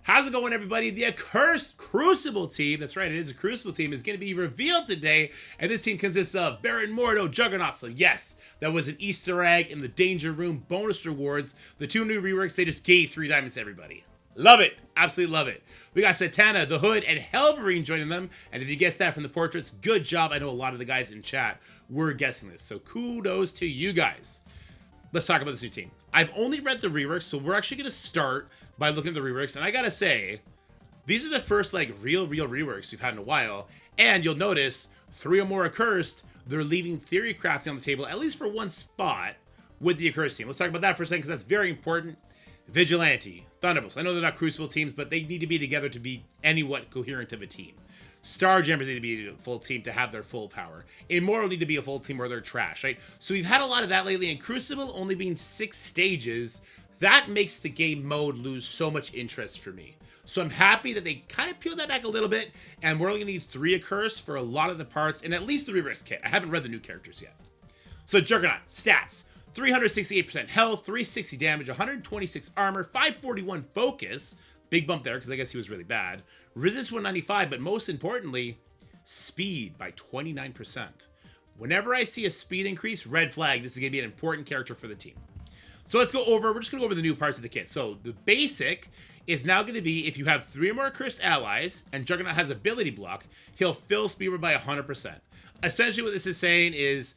How's it going, everybody? The Accursed Crucible team, that's right, it is a Crucible team, is going to be revealed today, and this team consists of Baron, Mordo, Juggernaut. So yes, that was an Easter egg in the Danger Room bonus rewards. The two new reworks, they just gave 3 diamonds to everybody. Love it. Absolutely love it. We got Satana, the Hood, and Hellverine joining them. And if you guessed that from the portraits, good job. I know a lot of the guys in chat were guessing this. So kudos to you guys. Let's talk about this new team. I've only read the reworks, so we're actually going to start by looking at the reworks. And I got to say, these are the first real reworks we've had in a while. And you'll notice 3 or more Accursed, they're leaving theory crafting on the table, at least for one spot with the Accursed team. Let's talk about that for a second because that's very important. Vigilante, Thunderbolts. I know they're not Crucible teams, but they need to be together to be anywhat coherent of a team. Starjammers need to be a full team to have their full power. Immortal need to be a full team or they're trash, right? So we've had a lot of that lately, and Crucible only being 6 stages, that makes the game mode lose so much interest for me. So I'm happy that they kind of peeled that back a little bit, and we're only going to need 3 Accursed for a lot of the parts, and at least the reverse kit. I haven't read the new characters yet. So Juggernaut, stats. 368% health, 360 damage, 126 armor, 541 focus. Big bump there because I guess he was really bad. Resist 195, but most importantly, speed by 29%. Whenever I see a speed increase, red flag, this is going to be an important character for the team. So let's go over, we're just going to go over the new parts of the kit. So the basic is now going to be if you have 3 or more Accursed allies and Juggernaut has ability block, he'll fill speed by 100%. Essentially what this is saying is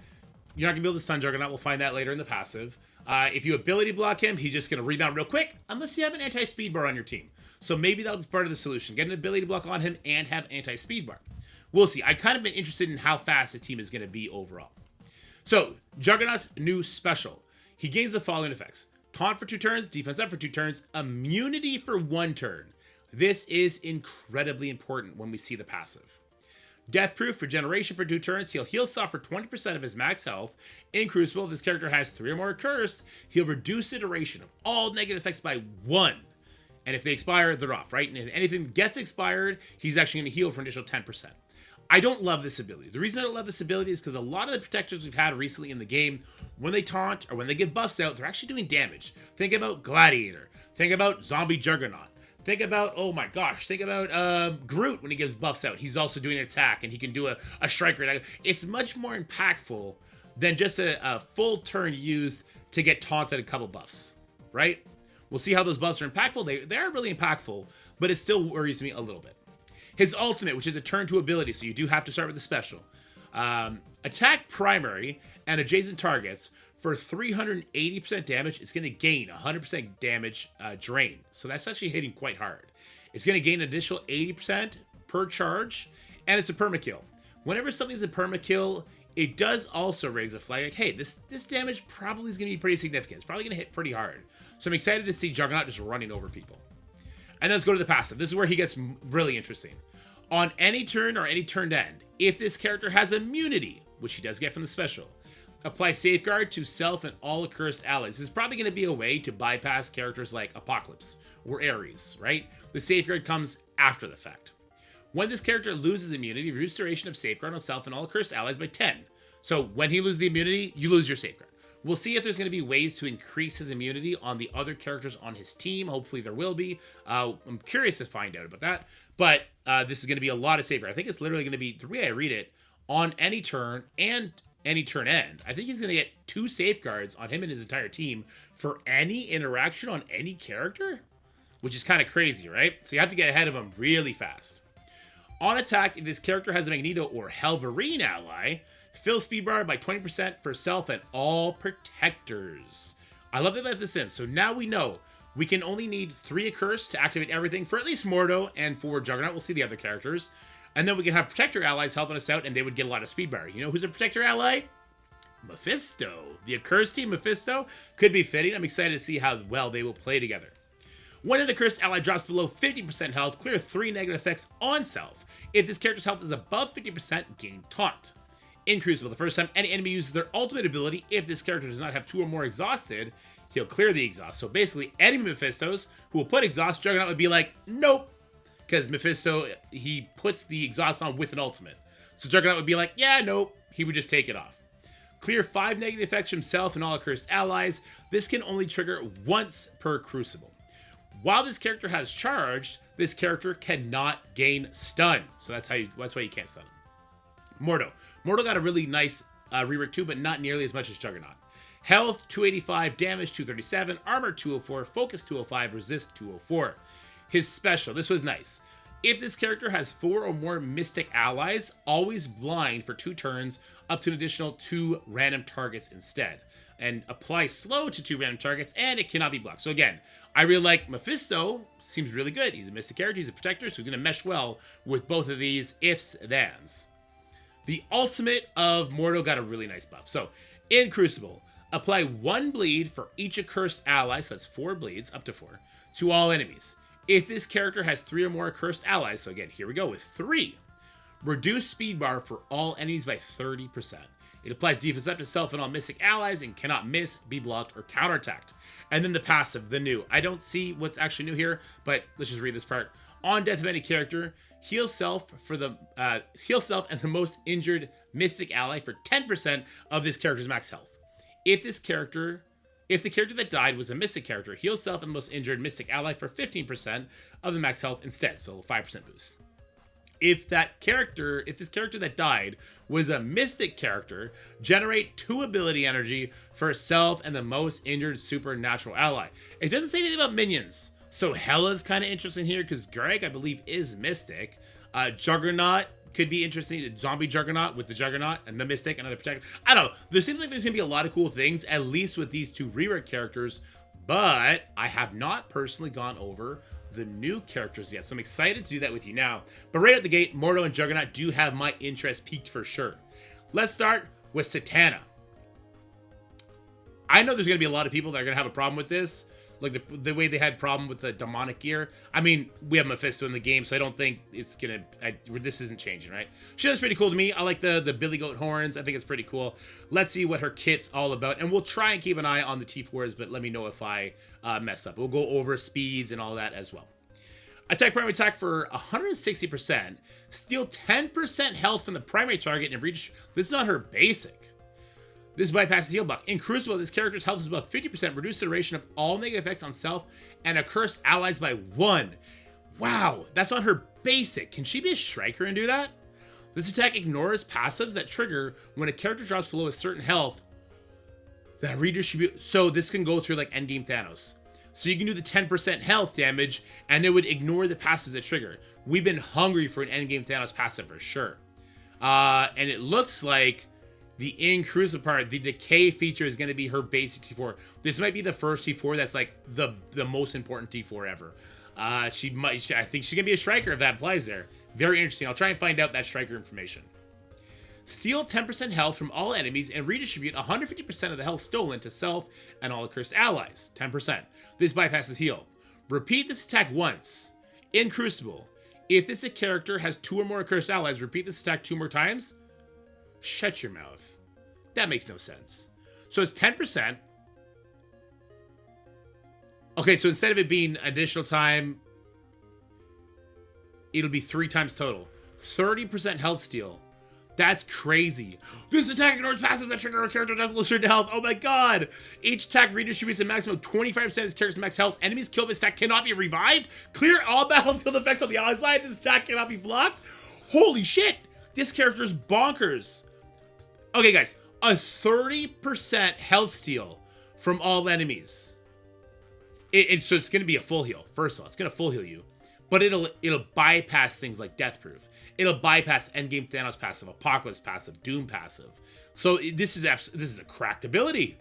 you're not going to be able to stun Juggernaut. We'll find that later in the passive. If you ability block him, he's just going to rebound real quick, unless you have an anti-speed bar on your team. So maybe that'll be part of the solution. Get an ability block on him and have anti-speed bar. We'll see. I kind of been interested in how fast his team is going to be overall. So, Juggernaut's new special. He gains the following effects. Taunt for 2 turns, defense up for 2 turns, immunity for 1 turn. This is incredibly important when we see the passive. Death Proof, Regeneration for 2 turns. He'll heal self for 20% of his max health. In Crucible, if this character has 3 or more Accursed, he'll reduce the duration of all negative effects by 1. And if they expire, they're off, right? And if anything gets expired, he's actually going to heal for an additional 10%. I don't love this ability. The reason I don't love this ability is because a lot of the protectors we've had recently in the game, when they taunt or when they get buffs out, they're actually doing damage. Think about Gladiator. Think about Zombie Juggernaut. Think about, oh my gosh, think about Groot when he gives buffs out. He's also doing an attack, and he can do a strike rate. It's much more impactful than just a full turn used to get taunted a couple buffs, right? We'll see how those buffs are impactful. They are really impactful, but it still worries me a little bit. His ultimate, which is a turn to ability, so you do have to start with the special. Attack primary and adjacent targets for 380% damage. It's going to gain 100% damage drain. So that's actually hitting quite hard. It's going to gain an additional 80% per charge, and it's a permakill. Whenever something's a permakill, it does also raise a flag like, hey, this damage probably is going to be pretty significant. It's probably going to hit pretty hard. So I'm excited to see Juggernaut just running over people. And let's go to the passive. This is where he gets really interesting. On any turn or any turned end, if this character has immunity, which he does get from the special, apply Safeguard to self and all Accursed allies. This is probably going to be a way to bypass characters like Apocalypse or Ares, right? The Safeguard comes after the fact. When this character loses immunity, reduce duration of Safeguard on self and all Accursed allies by 10. So when he loses the immunity, you lose your Safeguard. We'll see if there's going to be ways to increase his immunity on the other characters on his team. Hopefully there will be. I'm curious to find out about that. But this is going to be a lot of Safeguard. I think it's literally going to be, the way I read it, on any turn and any turn end. I think he's going to get 2 Safeguards on him and his entire team for any interaction on any character, which is kind of crazy, right? So you have to get ahead of him really fast. On attack, if this character has a Magneto or Hellverine ally, fill speed bar by 20% for self and all protectors. I love that they let this in. So now we know we can only need 3 Accursed to activate everything for at least Mordo and for Juggernaut. We'll see the other characters. And then we can have protector allies helping us out, and they would get a lot of speed bar. You know who's a protector ally? Mephisto. The Accursed team, Mephisto, could be fitting. I'm excited to see how well they will play together. When an Accursed ally drops below 50% health, clear 3 negative effects on self. If this character's health is above 50%, gain taunt. In Crucible, the first time any enemy uses their ultimate ability, if this character does not have 2 or more exhausted, he'll clear the exhaust. So basically, any Mephistos who will put exhaust, Juggernaut would be like, nope. Because Mephisto, he puts the exhaust on with an ultimate. So Juggernaut would be like, yeah, nope. He would just take it off. Clear 5 negative effects from himself and all Accursed allies. This can only trigger once per Crucible. While this character has charged, this character cannot gain stun. So that's why you can't stun him. Mordo. Mordo got a really nice rework too, but not nearly as much as Juggernaut. Health 285, damage 237, armor 204, focus 205, resist 204. His special, this was nice. If this character has 4 or more mystic allies, always blind for 2 turns, up to an additional 2 random targets instead. And apply slow to 2 random targets, and it cannot be blocked. So again, I really like Mephisto. Seems really good. He's a mystic character, he's a protector, so he's going to mesh well with both of these ifs, thans. The ultimate of Mordo got a really nice buff. So, in Crucible, apply 1 bleed for each accursed ally, so that's 4 bleeds, up to 4, to all enemies. If this character has 3 or more accursed allies, so again, here we go with 3, reduce speed bar for all enemies by 30%. It applies defense up to self and all mystic allies and cannot miss, be blocked, or counterattacked. And then the passive, the new. I don't see what's actually new here, but let's just read this part. On death of any character, heal self and the most injured mystic ally for 10% of this character's max health. If the character that died was a mystic character, heal self and the most injured mystic ally for 15% of the max health instead, so 5% boost. If this character that died was a mystic character, generate 2 ability energy for self and the most injured supernatural ally. It doesn't say anything about minions. So Hela's kind of interesting here because Greg, I believe, is mystic. Juggernaut could be interesting. Zombie Juggernaut with the Juggernaut and the mystic, another protector. I don't know. There seems like there's going to be a lot of cool things, at least with these 2 rework characters. But I have not personally gone over the new characters yet, so I'm excited to do that with you now. But right out the gate, Mordo and Juggernaut do have my interest peaked for sure. Let's start with Satana. I know there's going to be a lot of people that are going to have a problem with this, like the way they had problem with the demonic gear. I mean, we have Mephisto in the game, so I don't think it's going to... This isn't changing, right? She looks pretty cool to me. I like the Billy Goat horns. I think it's pretty cool. Let's see what her kit's all about, and we'll try and keep an eye on the T4s, but let me know if I mess up. We'll go over speeds and all that as well. Attack primary attack for 160%. Steal 10% health from the primary target and reach... This is on her basic. This bypasses heal block. In Crucible, this character's health is above 50%. Reduce the duration of all negative effects on self and accursed allies by 1. Wow, that's on her basic. Can she be a striker and do that? This attack ignores passives that trigger when a character drops below a certain health that redistribute. So this can go through like Endgame Thanos. So you can do the 10% health damage and it would ignore the passives that trigger. We've been hungry for an Endgame Thanos passive for sure. And it looks like the in Crucible part, the decay feature is going to be her basic T4. This might be the first T4 that's like the most important T4 ever. I think she can be a striker if that applies there. Very interesting. I'll try and find out that striker information. Steal 10% health from all enemies and redistribute 150% of the health stolen to self and all accursed allies. 10%. This bypasses heal. Repeat this attack once. In Crucible, if this character has 2 or more accursed allies, repeat this attack 2 more times. Shut your mouth. That makes no sense. So it's 10%. Okay, so instead of it being additional time, it'll be 3 times total. 30% health steal. That's crazy. This attack ignores passives that trigger a character to have certain health. Oh my god. Each attack redistributes a maximum of 25% of this character's max health. Enemies killed by this attack cannot be revived. Clear all battlefield effects on the ally side. This attack cannot be blocked. Holy shit. This character is bonkers. Okay, guys. A 30% health steal from all enemies. So it's going to be a full heal. First of all, it's going to full heal you. But it'll bypass things like Death Proof. It'll bypass Endgame Thanos passive, Apocalypse passive, Doom passive. So this is a cracked ability.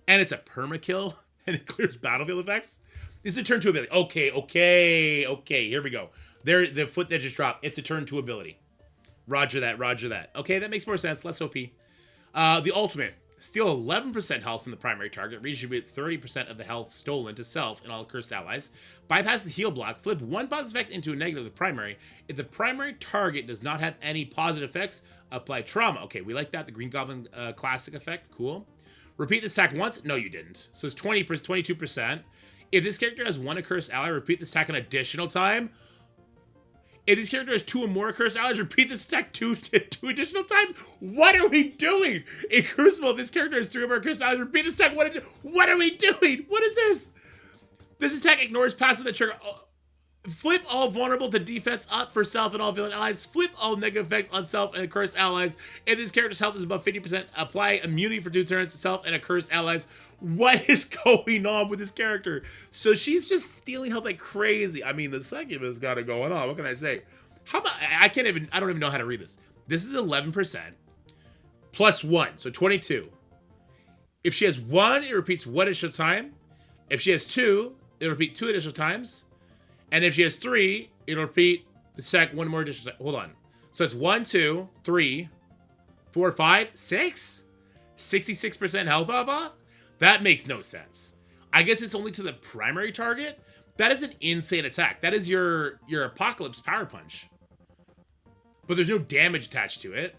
And it's a permakill, and it clears battlefield effects. This is a turn 2 ability. Okay, here we go. The foot that just dropped, it's a turn 2 ability. Roger that. Okay, that makes more sense. Less OP. The ultimate. Steal 11% health from the primary target. Redistribute 30% of the health stolen to self and all cursed allies. Bypass the heal block. Flip 1 positive effect into a negative of the primary. If the primary target does not have any positive effects, apply trauma. Okay, we like that. The Green Goblin classic effect. Cool. Repeat this attack once. No, you didn't. So it's 22%. If this character has 1 accursed ally, repeat this attack an additional time. If this character has 2 or more accursed allies, repeat this attack two additional times. What are we doing? In Crucible, if this character has 3 or more accursed allies, repeat this attack What are we doing? What is this? This attack ignores passive that trigger. Flip all vulnerable to defense up for self and all villain allies. Flip all negative effects on self and accursed allies. If this character's health is above 50%, apply immunity for 2 turns to self and accursed allies. What is going on with this character? So she's just stealing health like crazy. I mean, the succubus got it going on. What can I say? How about, I don't even know how to read this. This is 11% plus 1, so 22. If she has 1, it repeats 1 additional time. If she has 2, it'll repeat 2 additional times. And if she has 3, it'll repeat the 1 more additional time. Hold on. So it's 1, 2, 3, 4, 5, 6? 66% health off? That makes no sense. I guess it's only to the primary target? That is an insane attack. That is your Apocalypse Power Punch. But there's no damage attached to it.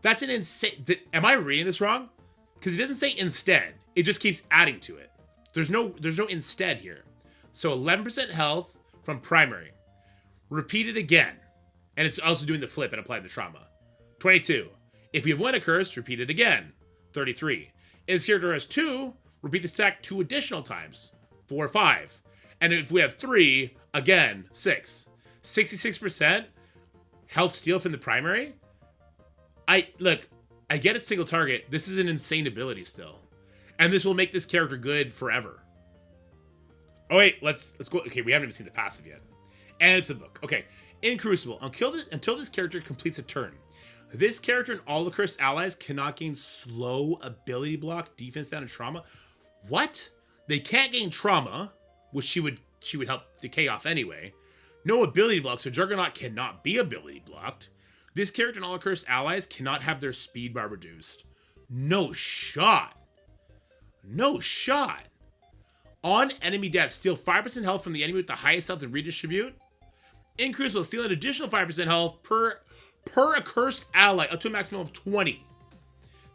That's an insane... Am I reading this wrong? Because it doesn't say instead. It just keeps adding to it. There's no instead here. So 11% health from primary. Repeat it again. And it's also doing the flip and apply the trauma. 22. If you have 1 accursed, repeat it again. 33. If this character has 2, repeat the stack 2 additional times. 4, 5. And if we have 3, again, 6. 66% health steal from the primary? Look, I get it's single target. This is an insane ability still. And this will make this character good forever. Oh wait, let's go. Okay, we haven't even seen the passive yet. And it's a book. Okay, in Crucible, until this character completes a turn, this character and all accursed allies cannot gain slow, ability block, defense down, and trauma. What? They can't gain trauma, which she would help decay off anyway. No ability block, so Juggernaut cannot be ability blocked. This character and all accursed allies cannot have their speed bar reduced. No shot. No shot. On enemy death, steal 5% health from the enemy with the highest health and redistribute. In Crucible, steal an additional 5% health per accursed ally up to a maximum of 20.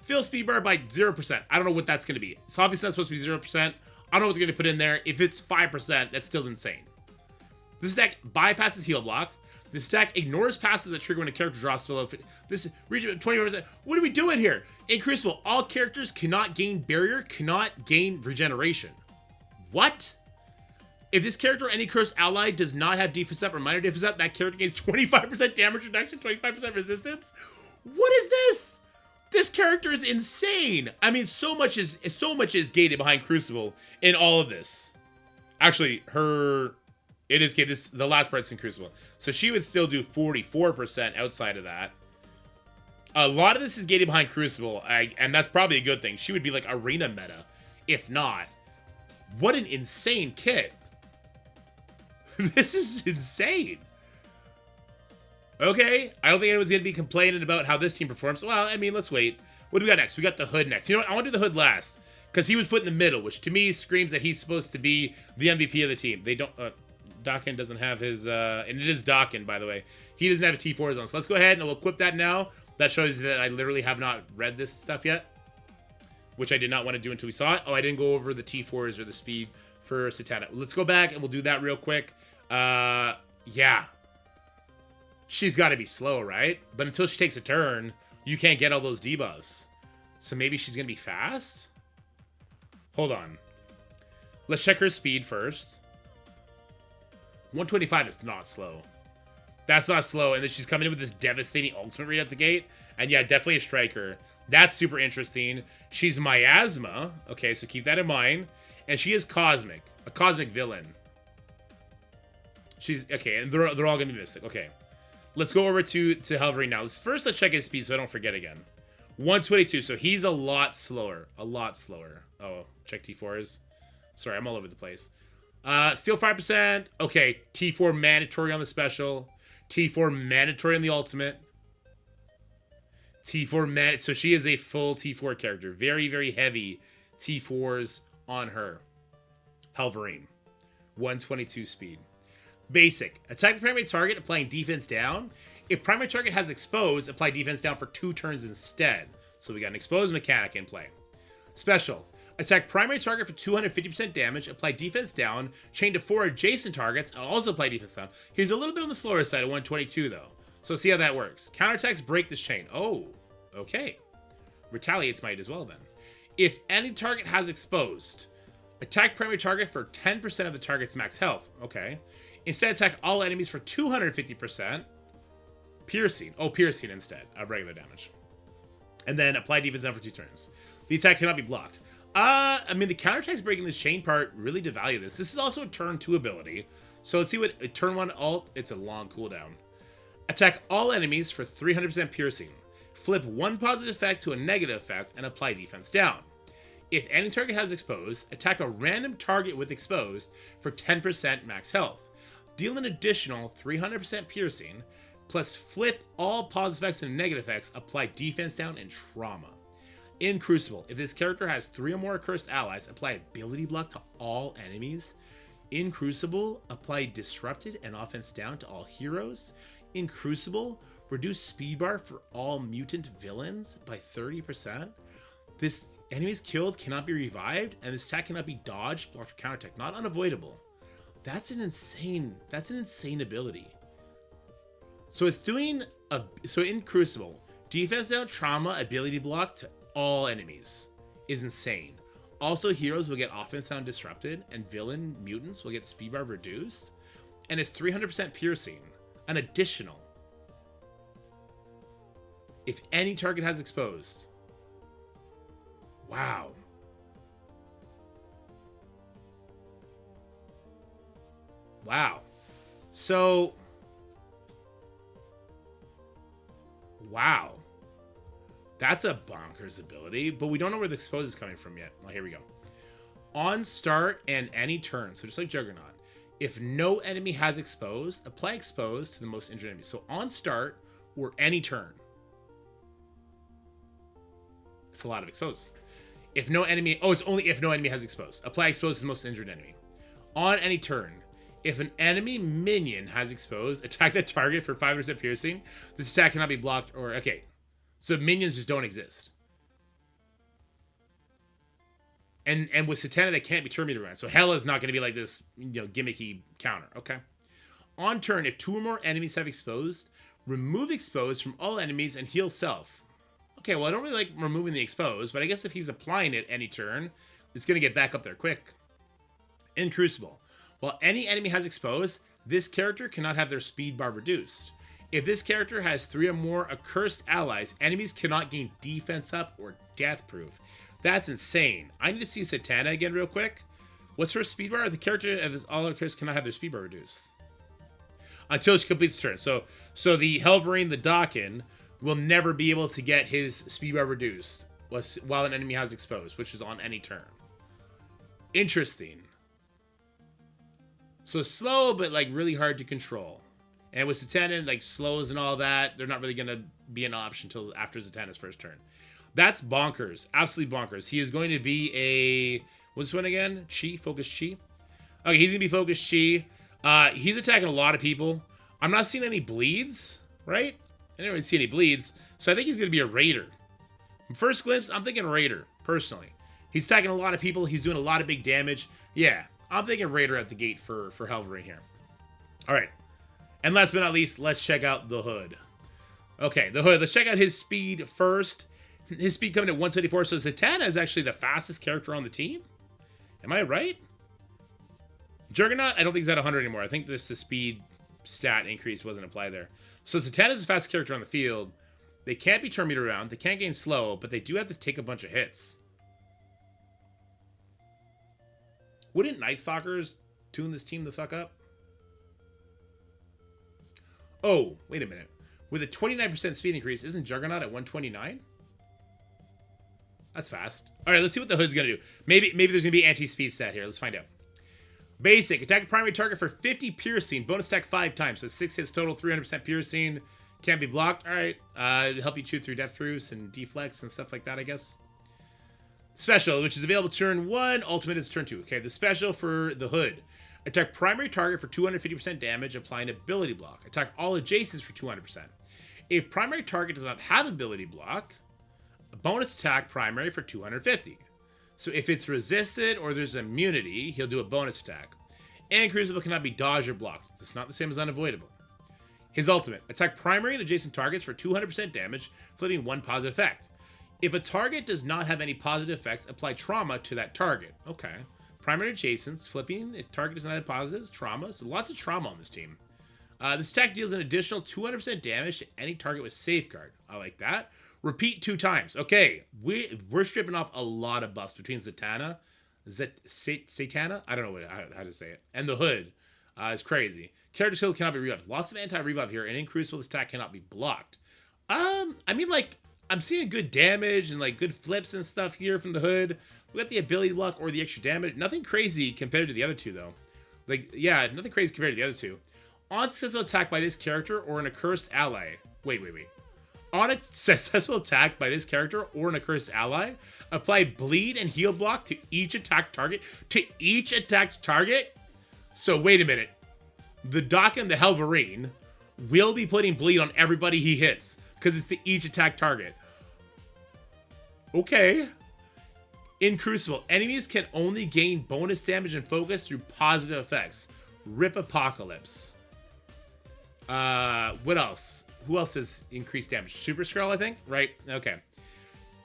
Fill speed bar by 0%. I don't know what that's going to be. It's obviously not supposed to be 0%. I don't know what they're going to put in there. If it's 5%, that's still insane. This attack bypasses heal block. This attack ignores passes that trigger when a character drops below. This region 20%. What are we doing here? In Crucible, all characters cannot gain barrier, cannot gain regeneration. What? If this character or any cursed ally does not have defense up or minor defense up, that character gains 25% damage reduction, 25% resistance. What is this? This character is insane. I mean, so much is gated behind Crucible in all of this. Actually, it is gated. The last part's in Crucible, so she would still do 44% outside of that. A lot of this is gated behind Crucible, and that's probably a good thing. She would be like arena meta, if not. What an insane kit. This is insane. Okay, I don't think anyone's going to be complaining about how this team performs. Well, I mean, let's wait. What do we got next? We got the Hood next. You know what? I want to do the Hood last, because he was put in the middle, which to me screams that he's supposed to be the MVP of the team. They don't... Dakin doesn't have his... and it is Dakin, by the way. He doesn't have a T4s on. So let's go ahead and we'll equip that now. That shows that I literally have not read this stuff yet, which I did not want to do until we saw it. Oh, I didn't go over the T4s or the speed for Satana. Let's go back and we'll do that real quick. Yeah. She's got to be slow, right? But until she takes a turn, you can't get all those debuffs. So maybe she's going to be fast? Hold on. Let's check her speed first. 125 is not slow. That's not slow. And then she's coming in with this devastating ultimate right out the gate. And yeah, definitely a striker. That's super interesting. She's Miasma. Okay, so keep that in mind. And she is Cosmic. A Cosmic villain. She's... Okay, and they're all going to be Mystic. Okay. Let's go over to Hellverine now. Let's check his speed so I don't forget again. 122. So he's a lot slower. A lot slower. Oh, check T4s. Sorry, I'm all over the place. Steal 5%. Okay, T4 mandatory on the special. T4 mandatory on the ultimate. T4 so she is a full T4 character. Very, very heavy T4s on her. Hellverine. 122 speed. Basic. Attack the primary target, applying defense down. If primary target has exposed, apply defense down for 2 turns instead. So we got an exposed mechanic in play. Special. Attack primary target for 250% damage, apply defense down, chain to 4 adjacent targets, and also apply defense down. He's a little bit on the slower side at 122 though. So see how that works. Counterattacks break this chain. Oh, okay. Retaliates might as well then. If any target has exposed, Attack primary target for 10% of the target's max health. Okay. Instead, attack all enemies for 250%. Piercing. Oh, piercing instead of regular damage. And then apply defense down for 2 turns. The attack cannot be blocked. I mean, the counterattacks breaking this chain part really devalue this. This is also a turn 2 ability. So let's see what a turn 1 alt. It's a long cooldown. Attack all enemies for 300% piercing. Flip 1 positive effect to a negative effect and apply defense down. If any target has exposed, attack a random target with exposed for 10% max health. Deal an additional 300% piercing, plus flip all positive effects and negative effects, apply defense down and trauma. In Crucible, if this character has 3 or more accursed allies, apply ability block to all enemies. In Crucible, apply disrupted and offense down to all heroes. In Crucible, reduce speed bar for all mutant villains by 30%. This enemies killed cannot be revived, and this attack cannot be dodged, blocked, or counterattack. Not unavoidable. That's an insane ability. So it's doing so in Crucible, defense down, trauma, ability block to all enemies is insane. Also, heroes will get offense down disrupted, and villain mutants will get speed bar reduced, and it's 300% piercing, an additional. If any target has exposed. Wow. Wow. So, wow. That's a bonkers ability, but we don't know where the expose is coming from yet. Well, here we go. On start and any turn, so just like Juggernaut, if no enemy has exposed, apply expose to the most injured enemy. So on start or any turn. It's a lot of expose. If no enemy, it's only if no enemy has exposed. Apply expose to the most injured enemy. On any turn, if an enemy minion has exposed, attack the target for 5% piercing. This attack cannot be blocked or, okay. So minions just don't exist. And with Satana, they can't be terminated around. So Hela is not going to be like this, gimmicky counter. Okay. On turn, if 2 or more enemies have exposed, remove exposed from all enemies and heal self. Okay, well, I don't really like removing the exposed, but I guess if he's applying it any turn, it's going to get back up there quick. In Crucible, while any enemy has exposed, this character cannot have their speed bar reduced. If this character has 3 or more accursed allies, enemies cannot gain defense up or death proof. That's insane. I need to see Satana again real quick. What's her speed bar? The character of all accursed cannot have their speed bar reduced until she completes the turn. So the Hellverine, the Dakin, will never be able to get his speed bar reduced while an enemy has exposed, which is on any turn. Interesting. So slow, but like really hard to control. And with Satana, like slows and all that, they're not really going to be an option until after Satana's first turn. That's bonkers. Absolutely bonkers. He is going to be a... What's this one again? Chi? Focus Chi? Okay, he's going to be Focus Chi. He's attacking a lot of people. I'm not seeing any bleeds, right? I didn't really see any bleeds. So I think he's going to be a Raider. First glimpse, I'm thinking Raider, personally. He's attacking a lot of people. He's doing a lot of big damage. Yeah, I'm thinking Raider at the gate for Hellverine here. All right. And last but not least, let's check out the Hood. Okay, the Hood. Let's check out his speed first. His speed coming at 174. So Satana is actually the fastest character on the team. Am I right? Juggernaut, I don't think he's at 100 anymore. I think just the speed stat increase wasn't applied there. So Satana is the fastest character on the field. They can't be terminated around. They can't gain slow, but they do have to take a bunch of hits. Wouldn't Night Stalkers tune this team the fuck up? Oh, wait a minute. With a 29% speed increase, isn't Juggernaut at 129? That's fast. All right, let's see what the Hood's going to do. Maybe there's going to be anti-speed stat here. Let's find out. Basic. Attack a primary target for 50 piercing. Bonus attack 5 times. So 6 hits total, 300% piercing. Can't be blocked. All right. Help you chew through death proofs and deflects and stuff like that, I guess. Special, which is available turn 1. Ultimate is turn 2. Okay, the special for the Hood. Attack primary target for 250% damage, applying ability block. Attack all adjacents for 200%. If primary target does not have ability block, a bonus attack primary for 250. So if it's resisted or there's immunity, he'll do a bonus attack. And Crucible cannot be dodged or blocked. It's not the same as unavoidable. His ultimate. Attack primary and adjacent targets for 200% damage, flipping 1 positive effect. If a target does not have any positive effects, apply trauma to that target. Okay. primary adjacents, flipping. If target does not have positives, trauma. So lots of trauma on this team. This attack deals an additional 200% damage to any target with safeguard. I like that. Repeat 2 times. Okay, we're stripping off a lot of buffs between Satana. Satana? I don't know how to say it. And the Hood. Is crazy. Character skill cannot be revived. Lots of anti-revive here, and in Crucible, this attack cannot be blocked. I mean, like, I'm seeing good damage and, like, good flips and stuff here from the Hood. We got the ability block or the extra damage. Nothing crazy compared to the other two, though. Like, yeah, nothing crazy compared to the other two. On successful attack by this character or an accursed ally. Wait. On a successful attack by this character or an accursed ally, apply bleed and heal block to each attacked target. To each attacked target? So, wait a minute. The Doc and the Hellverine will be putting bleed on everybody he hits because it's to each attack target. Okay. In Crucible, enemies can only gain bonus damage and focus through positive effects. Rip Apocalypse. What else? Who else has increased damage? Super Skrull, I think? Right? Okay.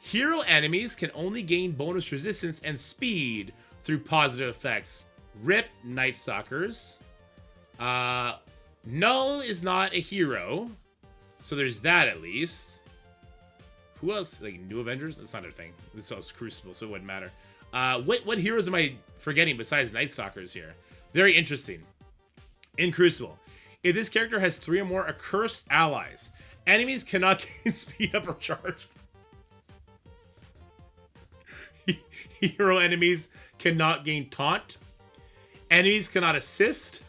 Hero enemies can only gain bonus resistance and speed through positive effects. Rip Night Stalkers. Null is not a hero. So there's that at least. Who else? Like New Avengers? That's not a thing. This is Crucible, so it wouldn't matter. What heroes am I forgetting besides Night Stalkers here? Very interesting. In Crucible, if this character has 3 or more accursed allies, enemies cannot gain speed up or charge. Hero enemies cannot gain taunt. Enemies cannot assist.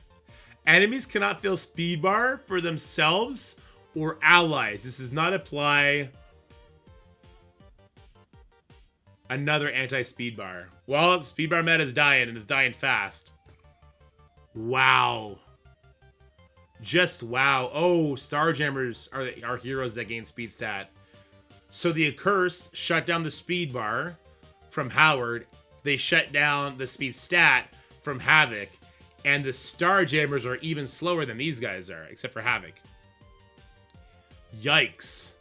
Enemies cannot fill speed bar for themselves or allies. This does not apply. Another anti-speed bar. Well, speed bar meta is dying, and it's dying fast. Wow. Just wow. Oh, Starjammers are heroes that gain speed stat. So the Accursed shut down the speed bar from Howard. They shut down the speed stat from Havoc. And the Starjammers are even slower than these guys are, except for Havoc. Yikes.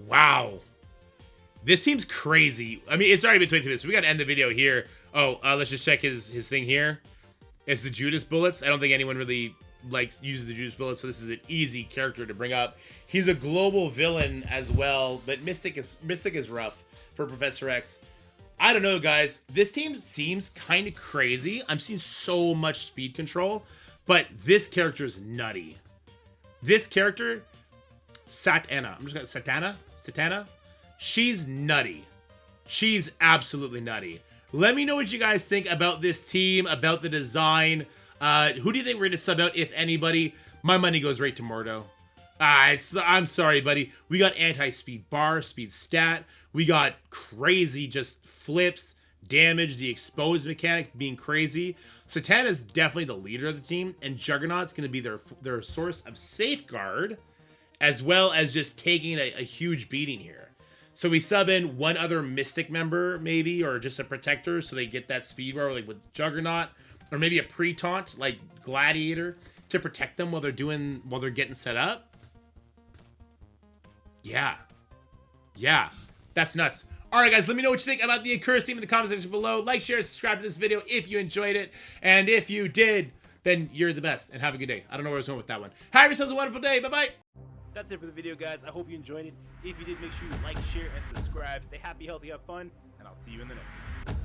Wow. This seems crazy. I mean, it's already been 23 minutes, so we gotta end the video here. Oh, let's just check his thing here. It's the Judas bullets. I don't think anyone really uses the Judas bullets, so this is an easy character to bring up. He's a global villain as well, but Mystic is rough for Professor X. I don't know, guys. This team seems kind of crazy. I'm seeing so much speed control, but this character is nutty. This character, Satana. I'm just gonna Satana. She's nutty. She's absolutely nutty. Let me know what you guys think about this team, about the design. Who do you think we're gonna sub out, if anybody? My money goes right to Mordo. I'm sorry, buddy. We got anti-speed bar, speed stat. We got crazy just flips, damage, the exposed mechanic being crazy. Satana is definitely the leader of the team, and Juggernaut's going to be their source of safeguard, as well as just taking a huge beating here. So we sub in one other Mystic member, maybe, or just a protector, so they get that speed bar, like with Juggernaut, or maybe a pre-taunt like Gladiator to protect them while they're getting set up. Yeah, that's nuts. All right, guys, let me know what you think about the Accursed team in the comment section below. Like, share, subscribe to this video if you enjoyed it. And if you did, then you're the best. And have a good day. I don't know where I was going with that one. Have yourselves a wonderful day. Bye-bye. That's it for the video, guys. I hope you enjoyed it. If you did, make sure you like, share, and subscribe. Stay happy, healthy, have fun, and I'll see you in the next one.